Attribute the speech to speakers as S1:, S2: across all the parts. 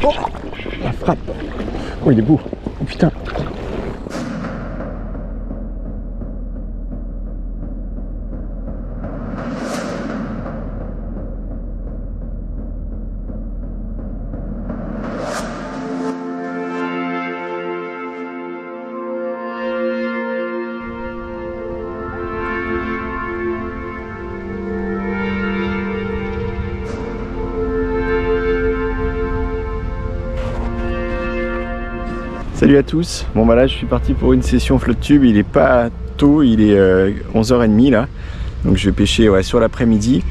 S1: Oh, la frappe. Oh, il est beau. Oh putain. Salut à tous, bon bah là je suis parti pour une session flotte tube, il est pas tôt, il est 11h30 là, donc je vais pêcher sur l'après-midi.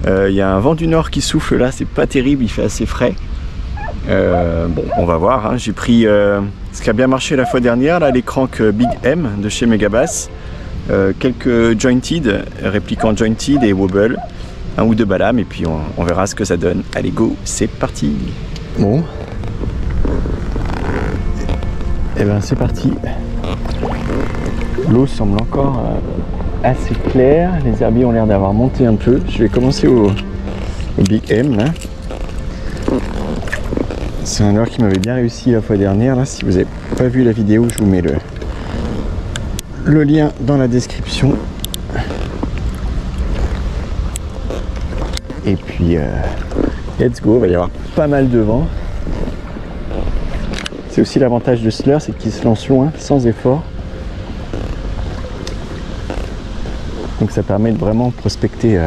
S1: Il y a un vent du nord qui souffle là, c'est pas terrible, il fait assez frais. Bon on va voir, hein. J'ai pris ce qui a bien marché la fois dernière, là, les cranks Big M de chez Megabass, quelques jointed, répliquants jointed et wobble, un ou deux balames et puis on verra ce que ça donne. Allez go, c'est parti. Bon. Et bien c'est parti. L'eau semble encore assez claire, les herbiers ont l'air d'avoir monté un peu. Je vais commencer au Big M là. C'est un leurre qui m'avait bien réussi la fois dernière là. Si vous n'avez pas vu la vidéo, je vous mets le lien dans la description. Et puis let's go, il va y avoir pas mal de vent. C'est aussi l'avantage de ce leurre, c'est qu'il se lance loin, sans effort. Donc ça permet de vraiment prospecter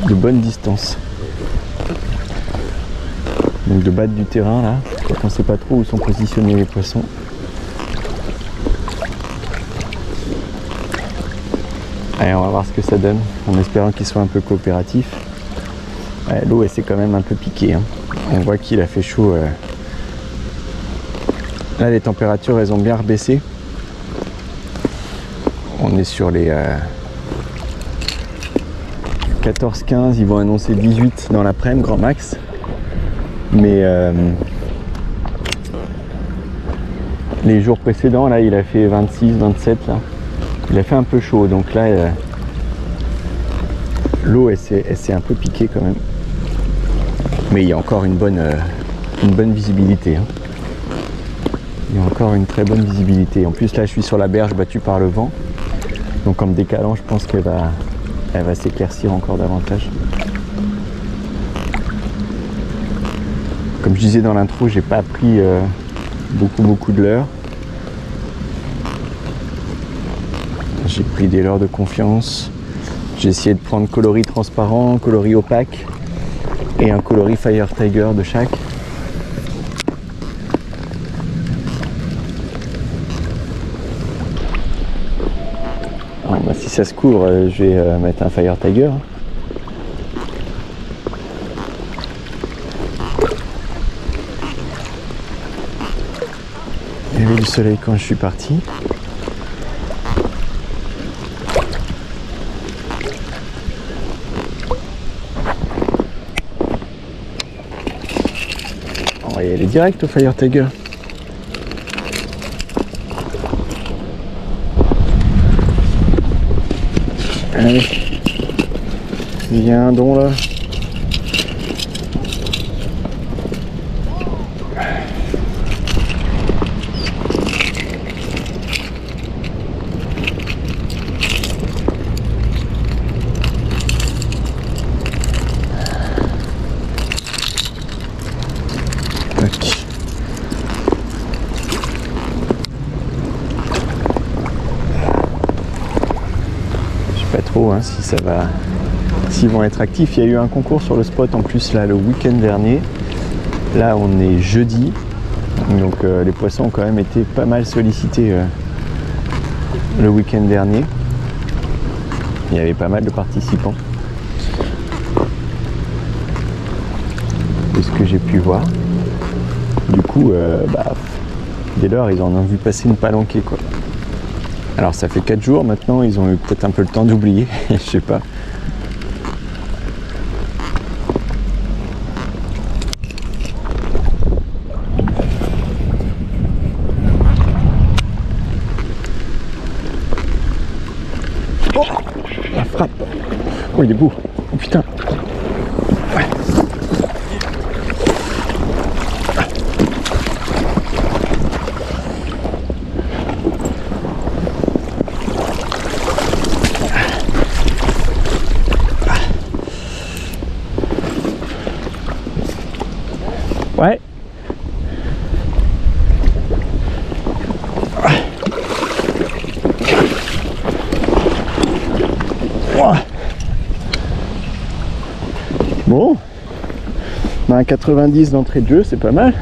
S1: de bonnes distances. Donc de battre du terrain là, quand on ne sait pas trop où sont positionnés les poissons. Allez, on va voir ce que ça donne, en espérant qu'il soit un peu coopératif. Ouais, l'eau elle s'est quand même un peu piquée, hein. On voit qu'il a fait chaud. Là les températures elles ont bien rebaissé. On est sur les 14-15, ils vont annoncer 18 dans l'après-midi grand max. Mais les jours précédents là il a fait 26-27 là. Il a fait un peu chaud donc là l'eau elle s'est un peu piquée quand même. Mais il y a encore une bonne visibilité, hein. Il y a encore une très bonne visibilité. En plus là je suis sur la berge battue par le vent. Donc en me décalant je pense qu'elle va s'éclaircir encore davantage. Comme je disais dans l'intro, j'ai pas pris beaucoup de leurres. J'ai pris des leurres de confiance. J'ai essayé de prendre coloris transparent, coloris opaque et un coloris Fire Tiger de chaque. Alors, bah, si ça se couvre, je vais mettre un Fire Tiger. Il y avait du soleil quand je suis parti. On va y aller direct au Fire Tiger. Allez, viens donc là. Hein, si ça va, s'ils vont être actifs. Il y a eu un concours sur le spot en plus là le week-end dernier. Là on est jeudi, donc les poissons ont quand même été pas mal sollicités le week-end dernier. Il y avait pas mal de participants de ce que j'ai pu voir. Du coup dès lors ils en ont vu passer une palanquée quoi. Alors ça fait 4 jours maintenant, ils ont eu peut-être un peu le temps d'oublier, je sais pas. Oh, la frappe. Oh il est beau. Oh putain. Ouais. Ouais. Bon, bah, 90 d'entrée de jeu, c'est pas mal.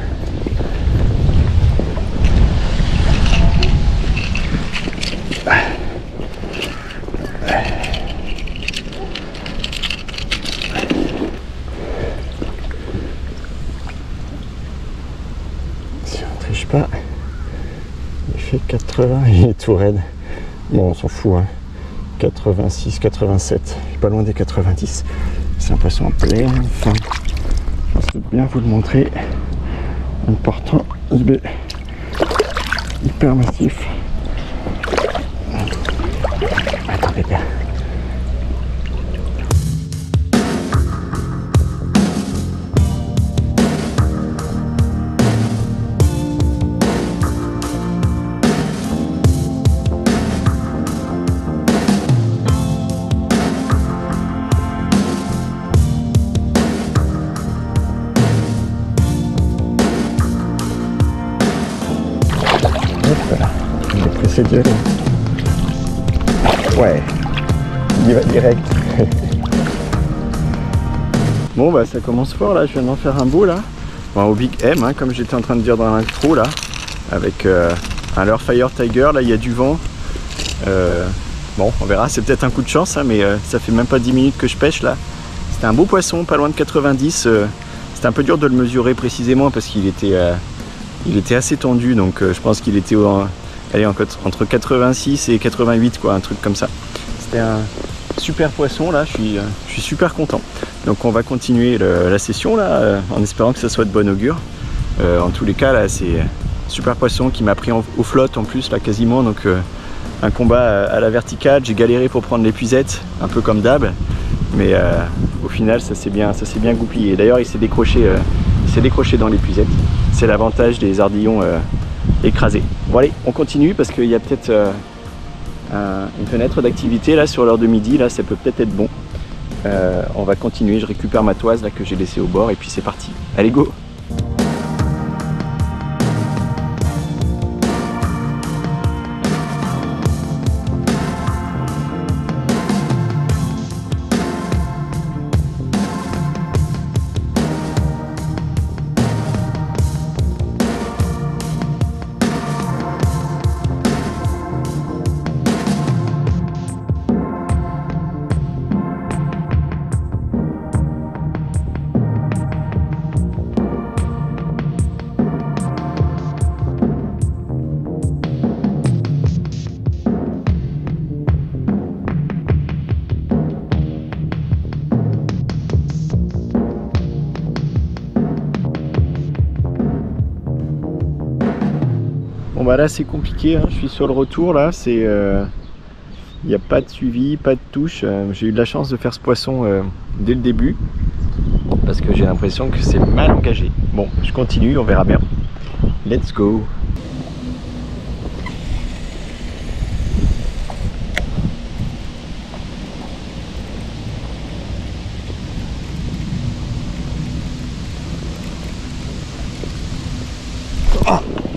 S1: Si on triche pas, il fait 80, il est tout raide. Bon, on s'en fout, hein. 86, 87, pas loin des 90. C'est un poisson en pleine fin. Je vais bien vous le montrer en portant ce B hyper massif. Attendez bien. Voilà, il est pressé d'y aller. Ouais, il y va direct. Bon bah ça commence fort là, je viens d'en faire un beau là. Bon, au Big M, hein, comme j'étais en train de dire dans l'intro là, avec un leurre Fire Tiger, là il y a du vent. Bon, on verra, c'est peut-être un coup de chance, hein, mais ça fait même pas 10 minutes que je pêche là. C'était un beau poisson, pas loin de 90. C'était un peu dur de le mesurer précisément parce qu'il était... il était assez tendu, donc je pense qu'il était allez, entre 86 et 88, quoi, un truc comme ça. C'était un super poisson là, je suis super content. Donc on va continuer la session là, en espérant que ça soit de bon augure. En tous les cas là, c'est super poisson qui m'a pris aux flottes en plus là quasiment, donc un combat à la verticale. J'ai galéré pour prendre l'épuisette, un peu comme d'hab, mais au final ça s'est bien goupillé. D'ailleurs il s'est décroché dans l'épuisette. C'est l'avantage des ardillons écrasés. Bon allez, on continue parce qu'il y a peut-être une fenêtre d'activité là sur l'heure de midi, là ça peut peut-être être bon. On va continuer, je récupère ma toise là que j'ai laissée au bord et puis c'est parti. Allez go! Bon bah là c'est compliqué, hein. Je suis sur le retour là, c'est il n'y a pas de suivi, pas de touche. J'ai eu de la chance de faire ce poisson dès le début parce que j'ai l'impression que c'est mal engagé. Bon, je continue, on verra bien. Let's go!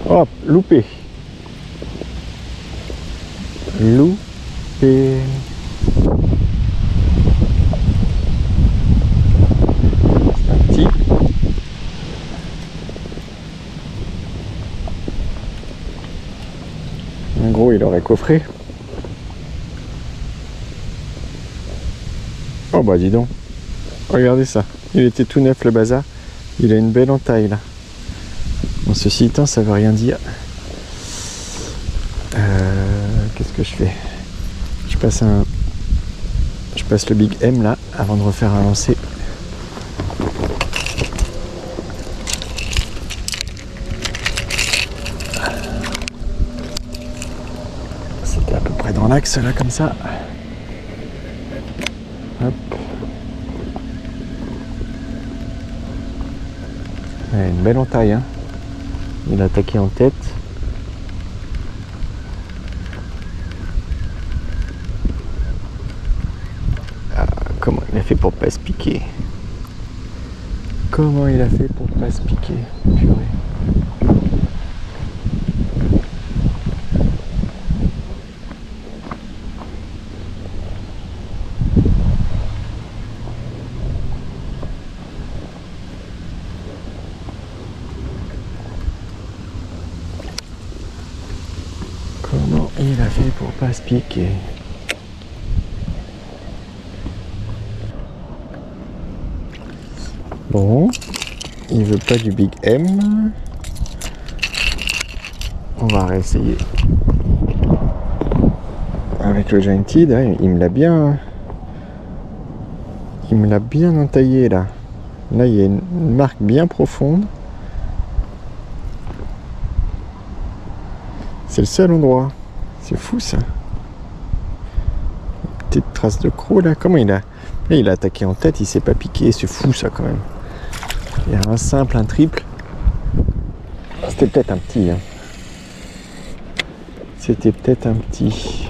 S1: Oh, loupé. Loupé. C'est un petit. En gros, il aurait coffré. Oh bah dis donc. Regardez ça. Il était tout neuf le bazar. Il a une belle entaille là. Bon, ceci étant, ça veut rien dire. Qu'est-ce que je fais? Je passe le Big M là avant de refaire un lancer. C'était à peu près dans l'axe là comme ça. Hop. Ouais, une belle entaille, hein. Il a attaqué en tête. Ah, comment il a fait pour pas se piquer? Comment il a fait pour pas se piquer? Purée. Comment il a fait pour pas se piquer? Bon, il veut pas du Big M. On va réessayer. Avec le Giant Teed, hein, il me l'a bien entaillé là. Là, il y a une marque bien profonde. C'est le seul endroit. C'est fou ça. Petite trace de croc là. Comment il a... Là, il a attaqué en tête, il s'est pas piqué. C'est fou ça quand même. Il y a un simple, un triple. C'était peut-être un petit. Hein. C'était peut-être un petit.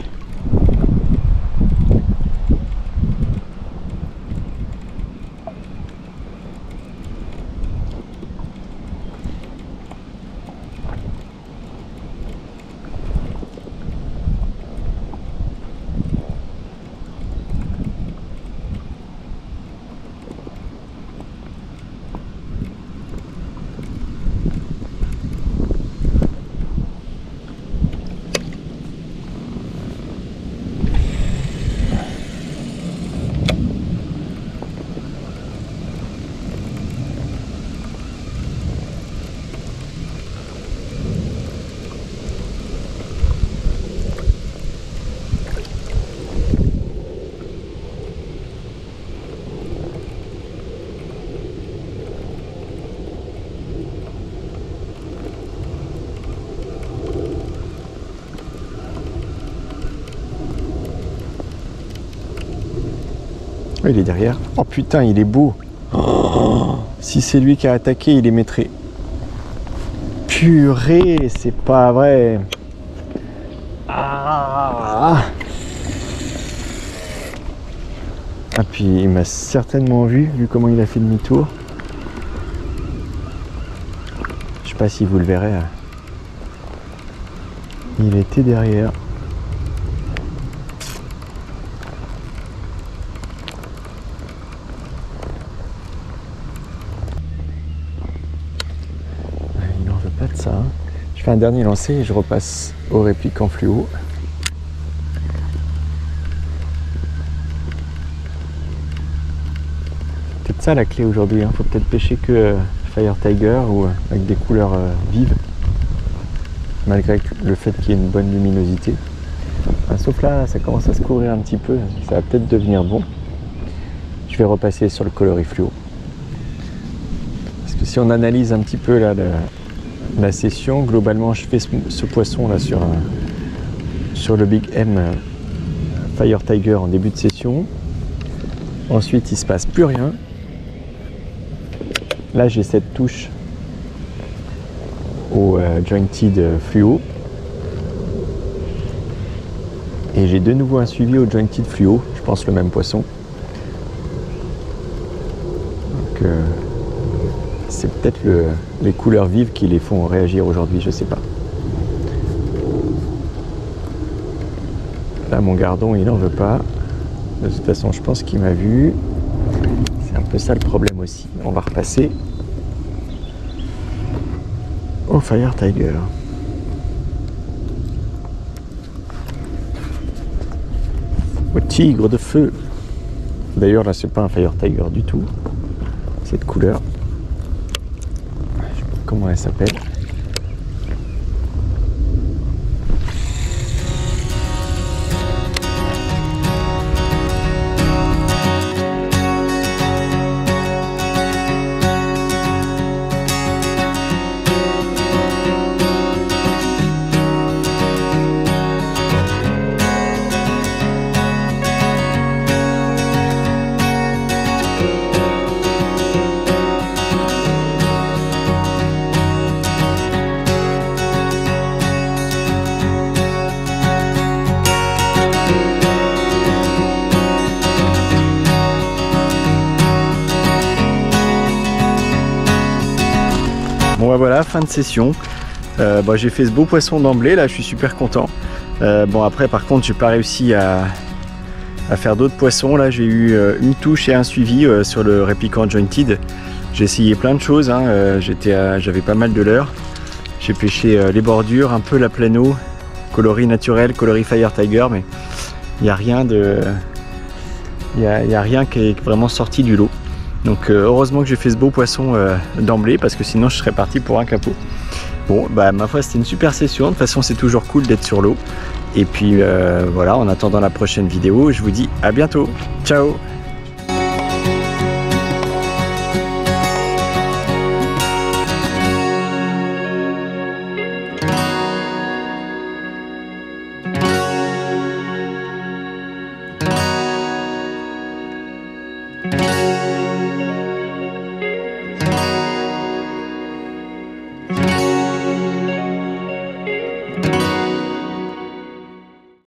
S1: Oh, il est derrière. Oh putain, il est beau. Oh, si c'est lui qui a attaqué, il les mettrait. Purée, c'est pas vrai. Ah, puis il m'a certainement vu comment il a fait demi-tour. Je sais pas si vous le verrez. Il était derrière. Pas de ça. Je fais un dernier lancer et je repasse au réplique en fluo. C'est peut-être ça la clé aujourd'hui. Faut peut-être pêcher que Fire Tiger ou avec des couleurs vives, malgré le fait qu'il y ait une bonne luminosité. Sauf là, ça commence à se couvrir un petit peu. Ça va peut-être devenir bon. Je vais repasser sur le coloris fluo. Parce que si on analyse un petit peu là la session, globalement je fais ce poisson là sur le Big M Fire Tiger en début de session. Ensuite il se passe plus rien. Là j'ai cette touche au Giant Teed fluo et j'ai de nouveau un suivi au Giant Teed fluo, je pense le même poisson. Donc c'est peut-être les couleurs vives qui les font réagir aujourd'hui, je sais pas. Là, mon gardon, il n'en veut pas. De toute façon, je pense qu'il m'a vu. C'est un peu ça le problème aussi. On va repasser au Fire Tiger. Au tigre de feu. D'ailleurs, là, c'est pas un Fire Tiger du tout. Cette couleur. Comment elle s'appelle? Bon bah voilà, fin de session. J'ai fait ce beau poisson d'emblée, là je suis super content. Bon après par contre j'ai pas réussi à faire d'autres poissons. Là j'ai eu une touche et un suivi sur le répliquant jointed. J'ai essayé plein de choses, hein. J'avais pas mal de leurres. J'ai pêché les bordures, un peu la pleine eau, coloris naturel, coloris Fire Tiger, mais il n'y a rien de... Il y a rien qui est vraiment sorti du lot. Donc heureusement que j'ai fait ce beau poisson d'emblée, parce que sinon je serais parti pour un capot. Bon bah ma foi c'était une super session, de toute façon c'est toujours cool d'être sur l'eau. Et puis voilà, en attendant la prochaine vidéo, je vous dis à bientôt. Ciao!
S2: Bye.